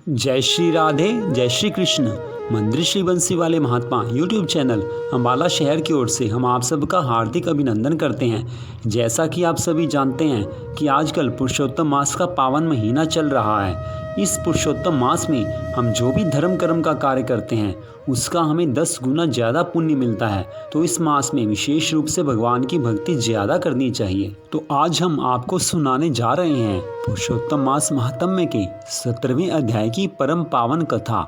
जय श्री राधे, जय श्री कृष्ण। मंदिर श्री बंसी वाले महात्मा यूट्यूब चैनल अम्बाला शहर की ओर से हम आप सबका हार्दिक अभिनंदन करते हैं। जैसा कि आप सभी जानते हैं कि आजकल पुरुषोत्तम मास का पावन महीना चल रहा है। इस पुरुषोत्तम मास में हम जो भी धर्म कर्म का कार्य करते हैं उसका हमें 10 गुना ज़्यादा पुण्य मिलता है। तो इस मास में विशेष रूप से भगवान की भक्ति ज़्यादा करनी चाहिए। तो आज हम आपको सुनाने जा रहे हैं पुरुषोत्तम मास महात्म्य के 17वें अध्याय की परम पावन कथा।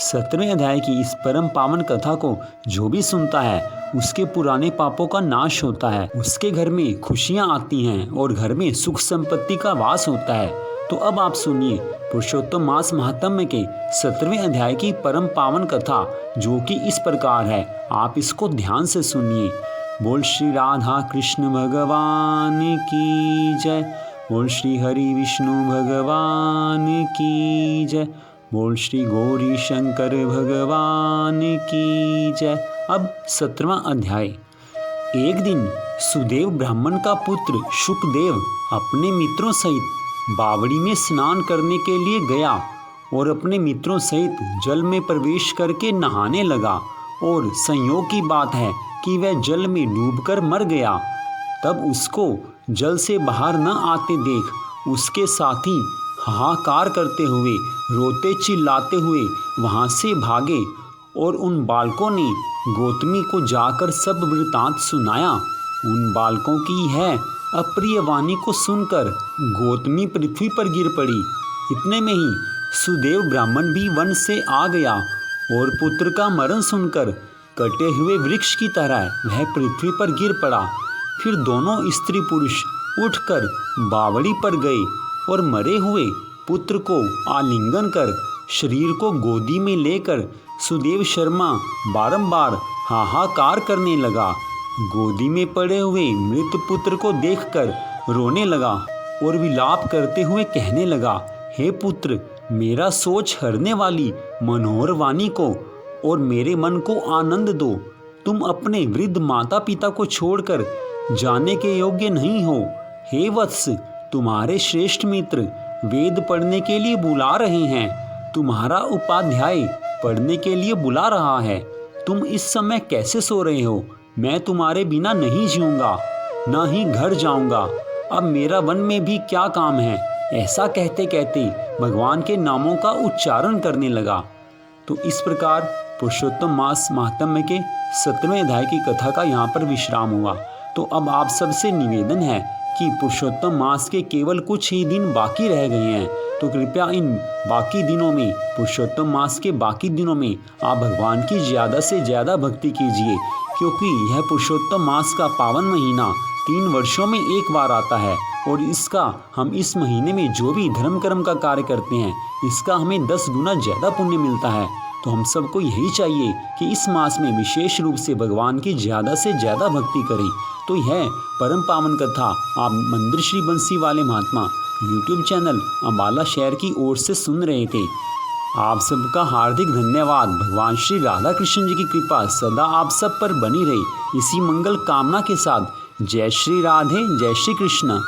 17वें अध्याय की इस परम पावन कथा को जो भी सुनता है उसके पुराने पापों का नाश होता है, उसके घर में खुशियां आती हैं और घर में सुख संपत्ति का वास होता है। तो अब आप सुनिए पुरुषोत्तम मास महात्म्य के 17वें अध्याय की परम पावन कथा, जो कि इस प्रकार है। आप इसको ध्यान से सुनिए। बोल श्री राधा कृष्ण भगवान की जय। बोल श्री हरि विष्णु भगवान की जय। बोल श्री गौरी शंकर भगवान की जय। अब 17वां अध्याय। एक दिन सुदेव ब्राह्मण का पुत्र शुकदेव अपने मित्रों सहित बावड़ी में स्नान करने के लिए गया और अपने मित्रों सहित जल में प्रवेश करके नहाने लगा। और संयोग की बात है कि वह जल में डूबकर मर गया। तब उसको जल से बाहर न आते देख उसके साथी हाहाकार करते हुए, रोते चिल्लाते हुए वहाँ से भागे और उन बालकों ने गौतमी को जाकर सब वृतांत सुनाया। उन बालकों की है अप्रिय वाणी को सुनकर गौतमी पृथ्वी पर गिर पड़ी। इतने में ही सुदेव ब्राह्मण भी वन से आ गया और पुत्र का मरण सुनकर कटे हुए वृक्ष की तरह वह पृथ्वी पर गिर पड़ा। फिर दोनों स्त्री पुरुष उठकर बावड़ी पर गए और मरे हुए पुत्र को आलिंगन कर शरीर को गोदी में लेकर सुदेव शर्मा बारंबार हाहाकार करने लगा। गोदी में पड़े हुए मृत पुत्र को देखकर रोने लगा और विलाप करते हुए कहने लगा, हे पुत्र, मेरा सोच हरने वाली मनोहर वाणी को और मेरे मन को आनंद दो। तुम अपने वृद्ध माता पिता को छोड़कर जाने के योग्य नहीं हो। हे वत्स, तुम्हारे श्रेष्ठ मित्र वेद पढ़ने के लिए बुला रहे हैं। तुम्हारा उपाध्याय पढ़ने के लिए बुला रहा है। तुम इस समय कैसे सो रहे हो? मैं तुम्हारे बिना नहीं जीऊंगा, न ही घर जाऊंगा। अब मेरा वन में भी क्या काम है? ऐसा कहते कहते भगवान के नामों का उच्चारण करने लगा। तो इस प्रकार पुरुषोत्तम मास महात्म्य के 17वें अध्याय की कथा का यहाँ पर विश्राम हुआ। तो अब आप सबसे निवेदन है कि पुरुषोत्तम मास के केवल कुछ ही दिन बाकी रह गए हैं। तो कृपया इन बाकी दिनों में, पुरुषोत्तम मास के बाकी दिनों में आप भगवान की ज़्यादा से ज़्यादा भक्ति कीजिए, क्योंकि यह पुरुषोत्तम मास का पावन महीना 3 वर्षों में एक बार आता है। और इसका हम इस महीने में जो भी धर्म कर्म का कार्य करते हैं इसका हमें 10 गुना ज़्यादा पुण्य मिलता है। तो हम सबको यही चाहिए कि इस मास में विशेष रूप से भगवान की ज़्यादा से ज़्यादा भक्ति करें। तो यह परम पावन कथा आप मंदिर श्री बंसी वाले महात्मा यूट्यूब चैनल अम्बाला शहर की ओर से सुन रहे थे। आप सबका हार्दिक धन्यवाद। भगवान श्री राधा कृष्ण जी की कृपा सदा आप सब पर बनी रहे, इसी मंगल कामना के साथ जय श्री राधे, जय श्री कृष्ण।